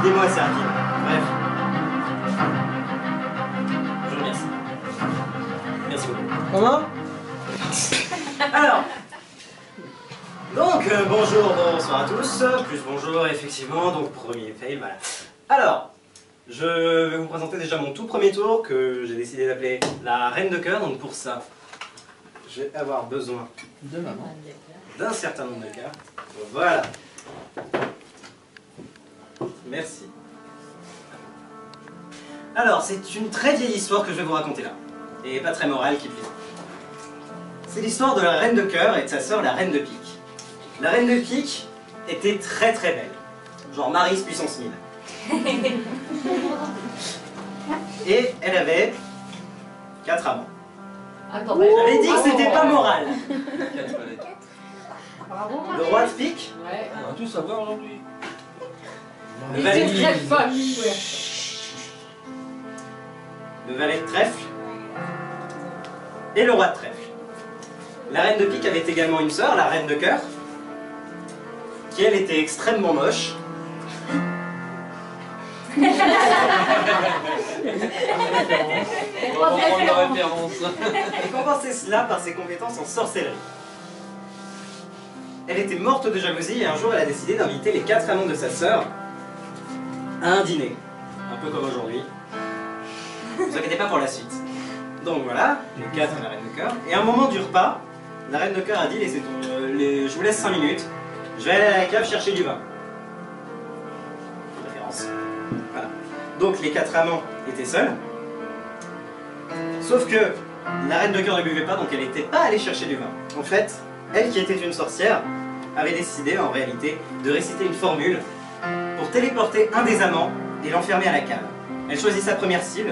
Aidez-moi, c'est rapide. Bref. Je vous remercie. Merci beaucoup. Comment? Alors. Donc, bonjour, bonsoir à tous. Plus bonjour, effectivement. Donc, premier fail, voilà. Alors, je vais vous présenter déjà mon tout premier tour que j'ai décidé d'appeler la Reine de Cœur. Donc, pour ça, je vais avoir besoin de maman d'un certain nombre de cartes. Voilà. Merci. Alors, c'est une très vieille histoire que je vais vous raconter là. Et pas très morale qui plus. C'est l'histoire de la Reine de Cœur et de sa sœur, la Reine de Pique. La Reine de Pique était très très belle. Genre Maryse puissance 1000. Et elle avait 4 amants. J'avais dit que c'était pas moral. Le roi de Pique. Ouais. On va tout savoir aujourd'hui. Le valet de très famille. Le valet de trèfle. Et le roi de trèfle. La Reine de Pique avait également une sœur, la Reine de Cœur, qui elle était extrêmement moche. On va prendre la référence. Elle compensait cela par ses compétences en sorcellerie. Elle était morte de jalousie et un jour elle a décidé d'inviter les 4 amants de sa sœur à un dîner. Un peu comme aujourd'hui. Ne vous inquiétez pas pour la suite. Donc voilà, les 4 et la Reine de Cœur. Et à un moment du repas, la Reine de Cœur a dit je vous laisse 5 minutes, je vais aller à la cave chercher du vin. Référence. Voilà. Donc les 4 amants étaient seuls. Sauf que la Reine de Cœur ne buvait pas, donc elle n'était pas allée chercher du vin. En fait, elle qui était une sorcière, avait décidé en réalité de réciter une formule pour téléporter un des amants et l'enfermer à la cave. Elle choisit sa première cible,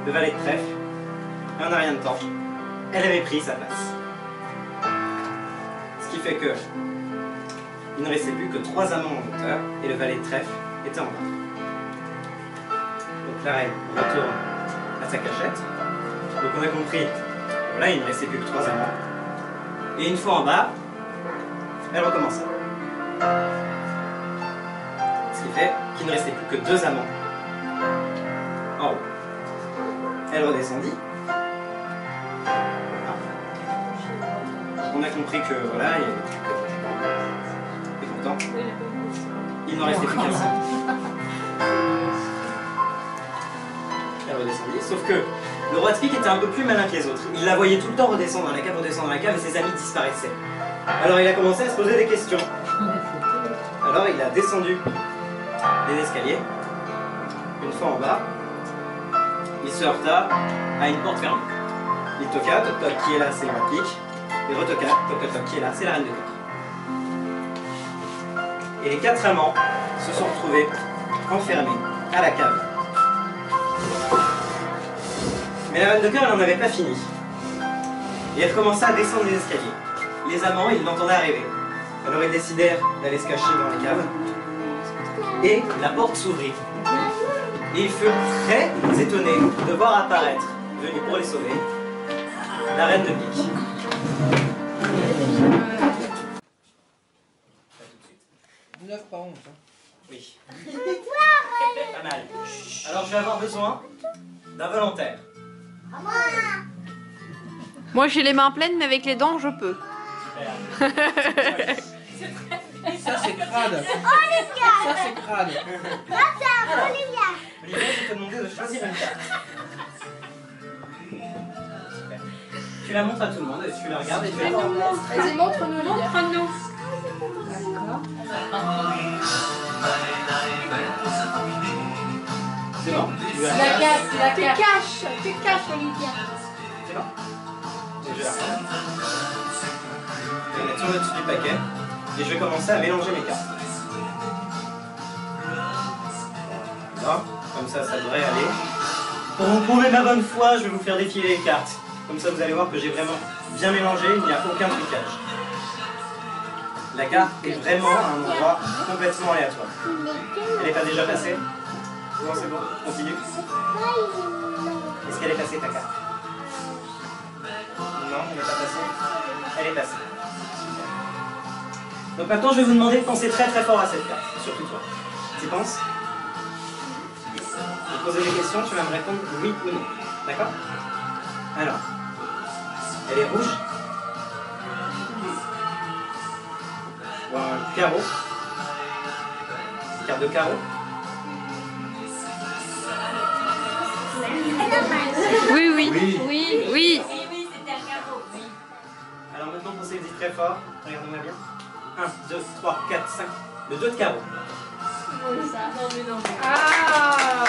le valet de trèfle, et en un rien de temps, elle avait pris sa place. Ce qui fait que il ne restait plus que 3 amants en hauteur et le valet de trèfle était en bas. Donc la reine retourne à sa cachette. Donc on a compris, voilà, il ne restait plus que 3 amants. Et une fois en bas, elle recommença. Ce qui fait qu'il ne restait plus que 2 amants en haut. Elle redescendit. On a compris que voilà, il n'y avait plus que... Et pourtant, il n'en restait plus qu'un seul. Elle redescendit, sauf que le roi de Pique était un peu plus malin que les autres. Il la voyait tout le temps redescendre dans la cave, et ses amis disparaissaient. Alors il a commencé à se poser des questions. Alors il a descendu les escaliers. Une fois en bas, il se heurta à une porte fermée. Il toqua, toc toc, qui est là, c'est le roi de Pique. Il retoqua, toc toc toc, qui est là, c'est la Reine de Cœur. Et les 4 amants se sont retrouvés enfermés à la cave. Mais la Reine de Cœur, elle n'en avait pas fini. Et elle commença à descendre les escaliers. Les amants, ils l'entendaient arriver. Alors ils décidèrent d'aller se cacher dans la cave. Et la porte s'ouvrit. Et ils furent très étonnés de voir apparaître, venue pour les sauver, la Reine de Pique. 9 par 11. Oui. Pas mal. Alors je vais avoir besoin d'un volontaire. Moi j'ai les mains pleines, mais avec les dents je peux. Ça c'est crade. Ça c'est crade. Olivia, je vais te demander de choisir une carte. Super. Tu la montres à tout le monde et tu la regardes et tu la montres. Vas-y, montre-nous, Lydia. Montre-nous. C'est bon. Tu la La regardes. cache, la cache. Tu caches, Olivia. C'est bon. Et je la regarde. Je vais mettre sur le dessus du paquet et je vais commencer à mélanger mes cartes. Voilà. Comme ça devrait aller. Pour vous prouver ma bonne foi, je vais vous faire défiler les cartes. Comme ça, vous allez voir que j'ai vraiment bien mélangé, il n'y a aucun trucage. La carte est vraiment à un endroit complètement aléatoire. Elle n'est pas déjà passée? Non, c'est bon, continue. Est-ce qu'elle est passée ta carte? Non, elle n'est pas passée. Elle est passée. Donc maintenant, je vais vous demander de penser très très fort à cette carte, surtout toi. Tu penses? te poser des questions, tu vas me répondre oui ou non. D'accord? Alors, elle est rouge. Ou un carreau. Carte de carreau. Oui, oui. Oui. Oui, oui. Alors maintenant, pensez dit très fort. Regardez-moi bien. 1, 2, 3, 4, 5. Le 2 de carreau. Ah.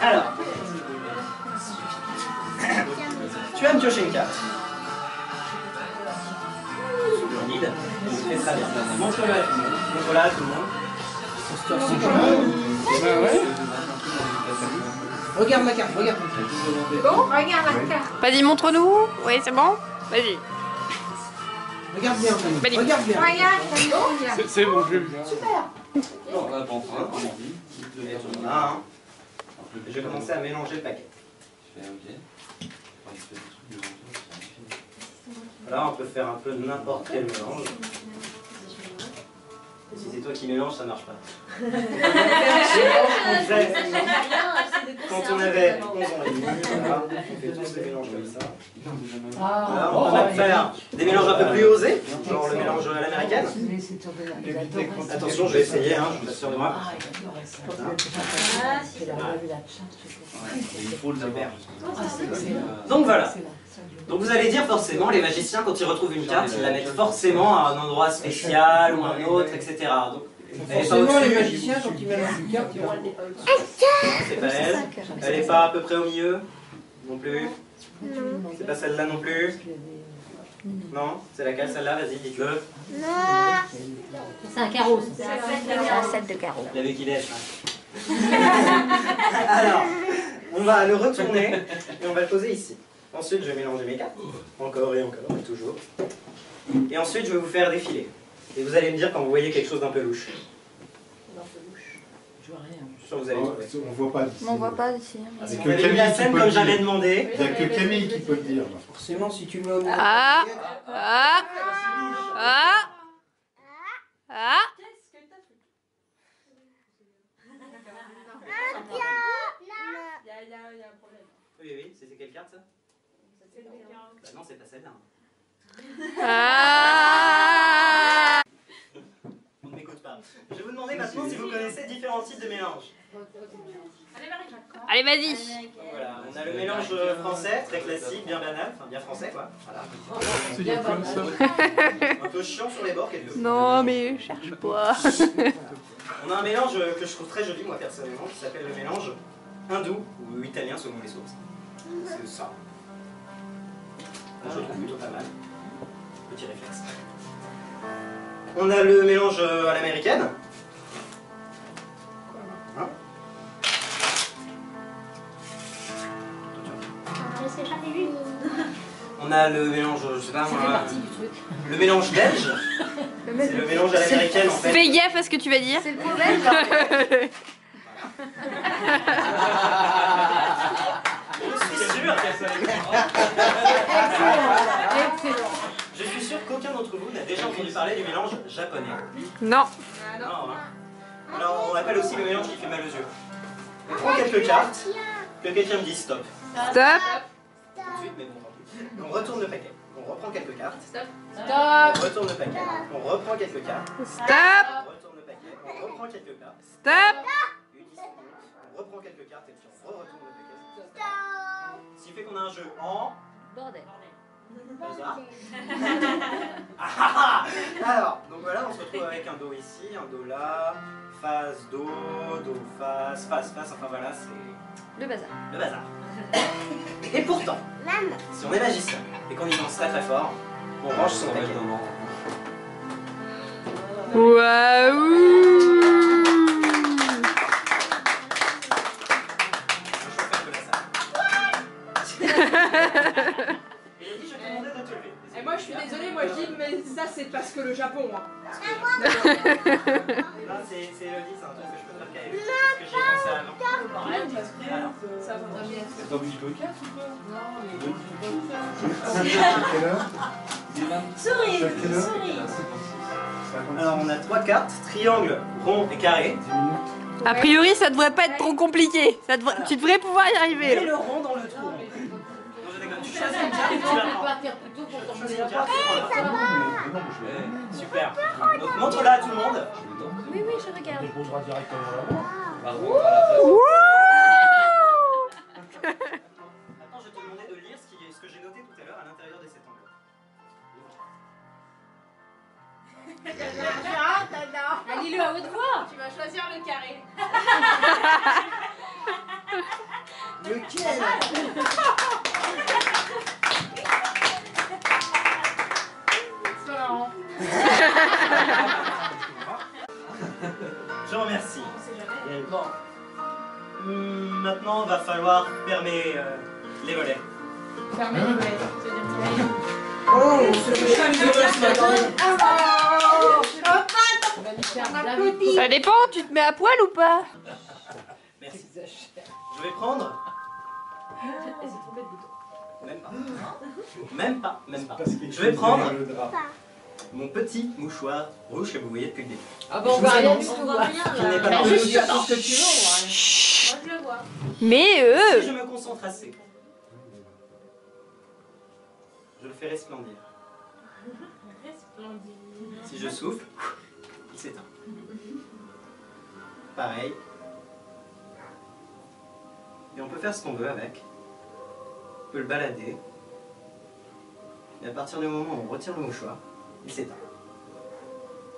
Alors, tu vas me piocher une carte. Solide. C'est très bien. Montre-le à tout le monde. Montre-la à tout le monde. Bah ouais. Regarde ma carte, regarde. Bon, regarde la carte. Vas-y, montre-nous. Oui, c'est bon. Vas-y. Regarde bien, Fanny. Magnifique. Regarde bien. Regarde. C'est bon, je l'ai vu. Non, là, pas en train, on en dit. Et on a un. Je vais commencer à mélanger le paquet. Je fais ok. Enfin, il fait des trucs mélangés, c'est Là, on peut faire un peu n'importe quel mélange. Et si c'est toi qui mélanges, ça marche pas. Quand on avait 11 ans et demi, voilà, on fait tous les mélanges comme ça. Là, on va faire des mélanges un peu plus osés, genre le mélange à l'américaine. Attention, je vais essayer, hein, je suis pas sûr de moi. Il faut le savoir. Donc voilà. Donc vous allez dire forcément, les magiciens, quand ils retrouvent une carte, ils la mettent forcément à un endroit spécial ou à un autre, etc. Donc, elle est pas Forcément, les au-dessus. magiciens, quand ils mélangent une carte, ils vont... C'est pas elle. Elle est pas à peu près au milieu. Non plus. C'est pas celle-là non plus. Non. C'est laquelle celle-là? Vas-y, dites-le. C'est un carreau, c'est un set de carreaux. Il avait qui l'est, ça. Alors, on va le retourner et on va le poser ici. Ensuite, je vais mélanger mes cartes. Encore et encore, et toujours. Et ensuite, je vais vous faire défiler. Et vous allez me dire quand vous voyez quelque chose d'un peu louche. Je vois rien. Je suis sûr que vous allez trouver. On voit pas d'ici. On voit pas ici. C'est Vous que avez mis la Camille qui scène peut comme le j'avais dire. demandé. Il n'y a que Camille qui peut le dire. Forcément, si tu mets au milieu... Ah. Ah. Ah. Ah. Oui, oui, c'est quelle carte ça? Bah non, c'est pas celle-là. Ah. On ne m'écoute pas. Je vais vous demander maintenant si vous connaissez différents types de mélanges. Allez, vas-y. Donc voilà, on a le mélange français, très classique, bien banal, enfin bien français quoi. Voilà. C'est comme ça. Un peu chiant sur les bords quelquefois. Non, mais cherche pas. On a un mélange que je trouve très joli moi personnellement, qui s'appelle le mélange hindou ou italien selon les sources. C'est ça. Je le trouve plutôt pas mal. Petit réflexe. On a le mélange à l'américaine. Hein? On a le mélange, je sais pas moi, le mélange belge. C'est le mélange à l'américaine en fait. Fais gaffe à ce que tu vas dire. C'est le problème. Je suis sûr qu'aucun d'entre vous n'a déjà entendu parler du mélange japonais. Non. Non, hein. Alors on appelle aussi le mélange qui fait mal aux yeux. On prend quelques cartes, que quelqu'un me dise stop. Stop. Tout de suite, mais bon, tant pis. On retourne le paquet. On reprend quelques cartes. Stop. On retourne le paquet. On reprend quelques cartes. Stop. On retourne le paquet. On reprend quelques cartes. Stop. Une seconde. On reprend quelques cartes et puis on retourne le paquet. Ce qui fait qu'on a un jeu en Bordel. hasard. Alors, donc voilà, on se retrouve avec un do ici, un do là, face, do, face, face, face, enfin voilà, c'est Le bazar. le bazar. Et pourtant, si on est magicien et qu'on y pense très très fort, on range son paquet. Waouh. Elodie, je te demandais de te lever. Et moi je suis désolée, moi je dis mais ça c'est parce que le Japon. Hein. Là, c'est Elodie, c'est un truc que je peux faire qu'à Elodie, parce que j'y ai pensé avant. Alors, Ça va bien. T'as envie de jouer au 4 ou pas? C'est à quelle heure? Souris. C'est à quelle heure? Souris. Alors on a 3 cartes, triangle, rond et carré. A priori, ça devrait pas être trop compliqué. Tu devrais pouvoir y arriver. Et le rond dans le trou. Non, je déconne. Tu choisis une carte et tu la prends. Tu choisis une carte et tu la prends. Super. Donc montre-la à tout le monde. Oui, oui, je regarde. Maintenant, je vais te demander de lire ce que j'ai noté tout à l'heure à l'intérieur de cet angle. Ah, lis-le à haute voix. Tu vas choisir le carré. Lequel? C'est marrant. Je remercie. Bon. Maintenant, va falloir fermer les volets. Fermez les volets. Oh, c'est ce matin. On va lui faire David. Ça dépend, tu te mets à poil ou pas? Merci. Je vais prendre. Même pas. Même pas. Même pas. Je vais prendre mon petit mouchoir rouge que vous voyez depuis le début. Ah bon, on va rien du tout. Qui n'est pas Bah, dans le juste mouchoir. tout ce que tu veux. Moi, je le vois. Mais Si je me concentre assez, je le fais resplendir. Si je souffle, il s'éteint. Pareil. Et on peut faire ce qu'on veut avec. On peut le balader. Et à partir du moment où on retire le mouchoir, il s'éteint.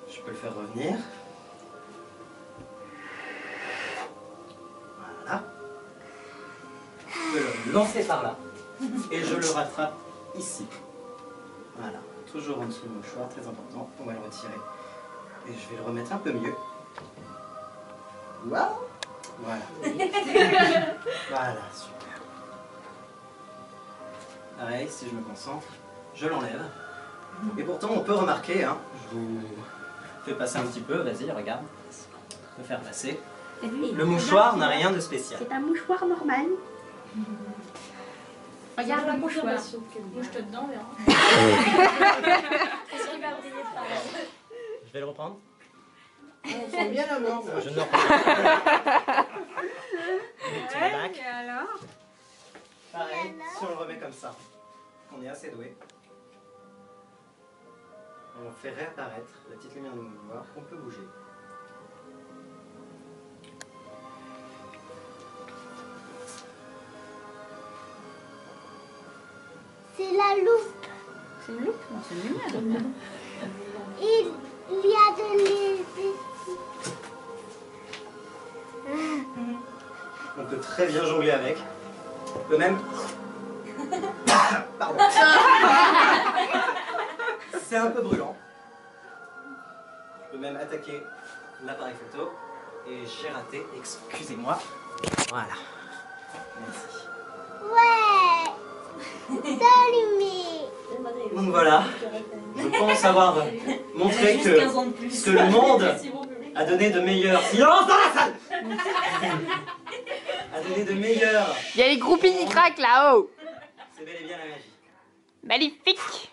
Je peux le faire revenir. Voilà. Je peux le lancer par là. Et je le rattrape ici. Voilà. Toujours en dessous du mouchoir, très important. On va le retirer. Et je vais le remettre un peu mieux. Waouh! Voilà. Voilà, super. Pareil, si je me concentre, je l'enlève. Et pourtant, on peut remarquer, hein, je vous fais passer un petit peu, vas-y, regarde. Je peux faire passer. Le mouchoir n'a rien de spécial. C'est un mouchoir normal. Regarde le mouchoir. Bouge-toi dedans, Véran. Est-ce qu'il va briller pareil? Je vais le reprendre. On sent bien la mort. Je ne le reprends pas. Et alors? Pareil, si on le remet comme ça, on est assez doué. On fait réapparaître la petite lumière de mouchoir qu'on peut bouger. C'est la loupe. C'est une loupe? Non, c'est une lumière. Il y a de l'huile. On peut très bien jongler avec. On peut même... Pardon. C'est un peu brûlant. Je peux même attaquer l'appareil photo. Et j'ai raté, excusez-moi. Voilà. Merci. Ouais. D'allumer. Donc voilà. Je pense avoir montré que ce que le monde a donné de meilleur... Silence dans la salle. A donné de meilleur... Il y a les groupies qui craquent là-haut. C'est bel et bien la magie. Magnifique.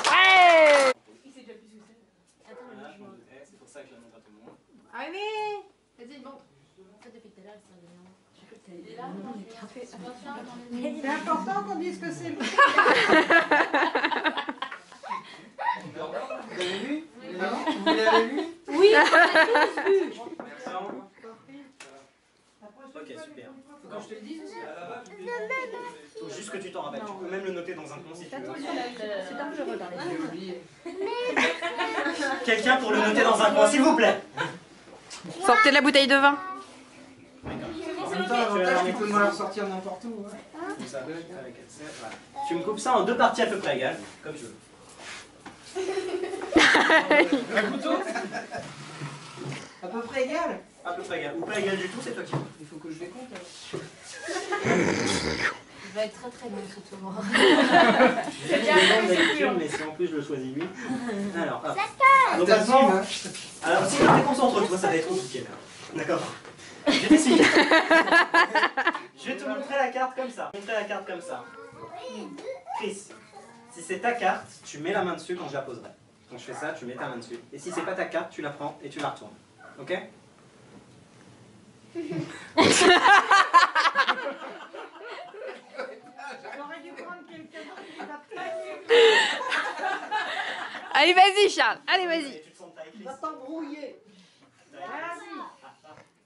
Ouais. Il sait déjà plus ce que c'est. Voilà, je m'en doutais, c'est pour ça que je la montre à tout le monde. Allez! Vas-y, montre. Depuis tout à l'heure, ça devient. J'ai cru que Il est là. t'allais. C'est important qu'on dise que c'est. Vous avez vu? Vous l'avez vu? Oui, Ok, super. Faut que je te le dise aussi. Faut juste que tu t'en rappelles. Tu peux même le noter dans un coin si tu veux. c'est dangereux dans les J'ai oublié. Quelqu'un pour le noter dans un coin, s'il vous plaît. Sortez la bouteille de vin. En même temps, l'avantage, tu peux nous la ressortir n'importe où. Hein. Comme ça, avec voilà. Tu me coupes ça en 2 parties à peu près égales, comme je veux. Un couteau? À peu près égal? À peu près égal. Ou pas égal du tout, c'est toi qui vois. Il faut que je les compte. Il va être très très bon ce tour. J'ai mis les noms d'habitude, mais si en plus je le choisis lui. Alors, hop. Donc maintenant, alors si tu te concentres, toi, ça va être compliqué là. D'accord. Je vais t'expliquer. Je vais te montrer la carte comme ça. Montrer la carte comme ça. Chris, si c'est ta carte, tu mets la main dessus quand je la poserai. Quand je fais ça, tu mets ta main dessus. Et si c'est pas ta carte, tu la prends et tu la retournes. Ok? Allez, vas-y, Charles. Allez, vas-y. Tu te sens taille, Chris. Va t'embrouiller.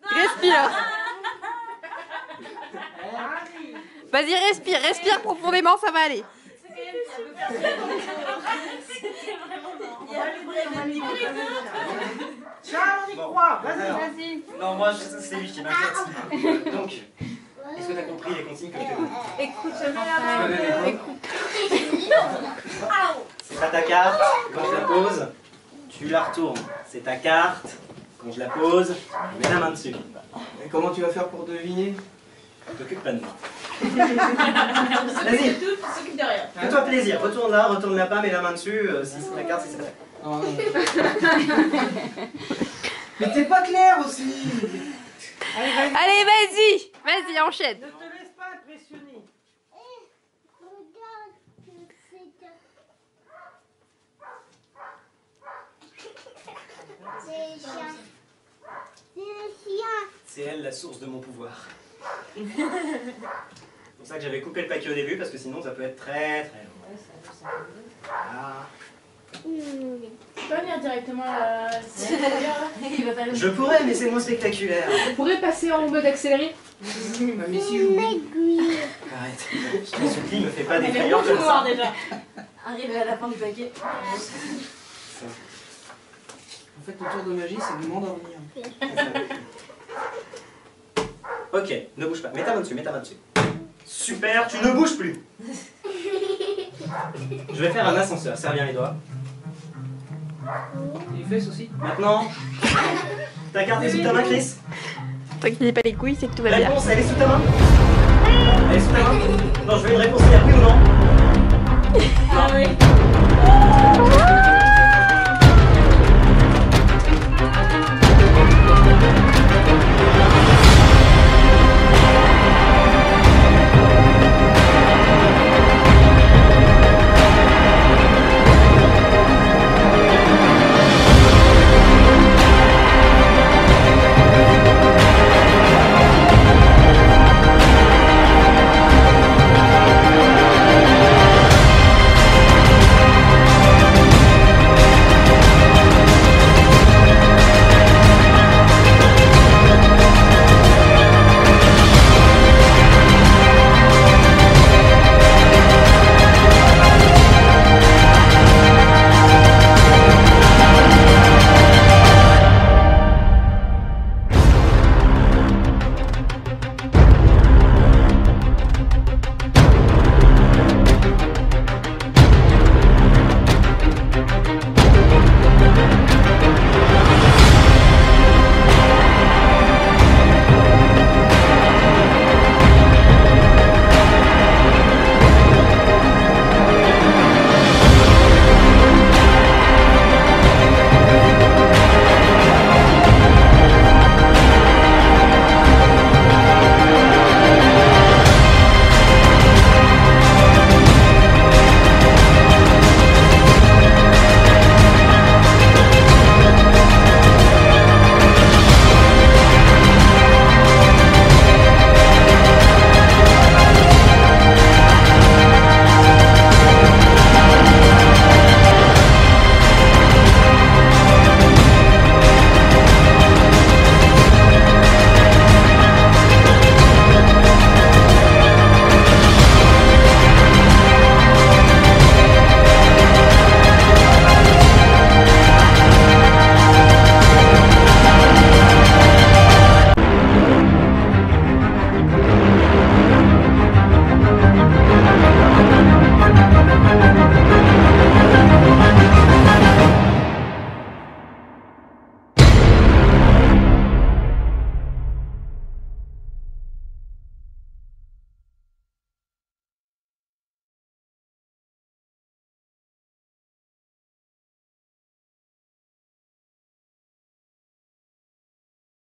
Respire. Vas-y, respire. Respire profondément, ça va aller. Charles, on y croit. Alors, Vas-y. non, moi, c'est lui qui m'inquiète. Donc, est-ce que tu as compris les consignes que je t'ai données? Écoute, je mets la main. C'est pas ta carte, quand je la pose, tu la retournes. C'est ta carte, quand je la pose, je mets la main dessus. Et comment tu vas faire pour deviner? T'occupe pas de moi. Vas-y, Tout s'occupe de rien. fais-toi plaisir. Retourne là, retourne-la pas, mets la main dessus. Si c'est ta carte, si c'est ta carte. Oh, non. Mais t'es pas clair aussi. Allez, vas-y. Vas-y, enchaîne. Ne te laisse pas impressionner. Regarde que c'est un chien. C'est un chien. C'est elle la source de mon pouvoir. C'est pour ça que j'avais coupé le paquet au début, parce que sinon ça peut être très très long. Voilà. Tu peux venir directement à la... Je pourrais, mais c'est moins spectaculaire. On pourrait passer en mode accéléré. Mais si je Une aiguille. Arrête. Je te supplie, me fais pas des frayeurs comme ça. déjà. Arrivé à la fin du paquet. En fait, le tour de magie, c'est de m'endormir. Ok, ne bouge pas. Mets ta main dessus, mets ta main dessus. Super, tu ne bouges plus. Je vais faire un ascenseur, serre bien les doigts. Les fesses aussi. Maintenant, ta carte est sous ta main, Chris? Toi qui n'es pas les couilles, c'est que tout va bien. Réponse, elle est sous ta main? Elle est sous ta main? Non, je veux une réponse, il y a oui ou non? Ah oui.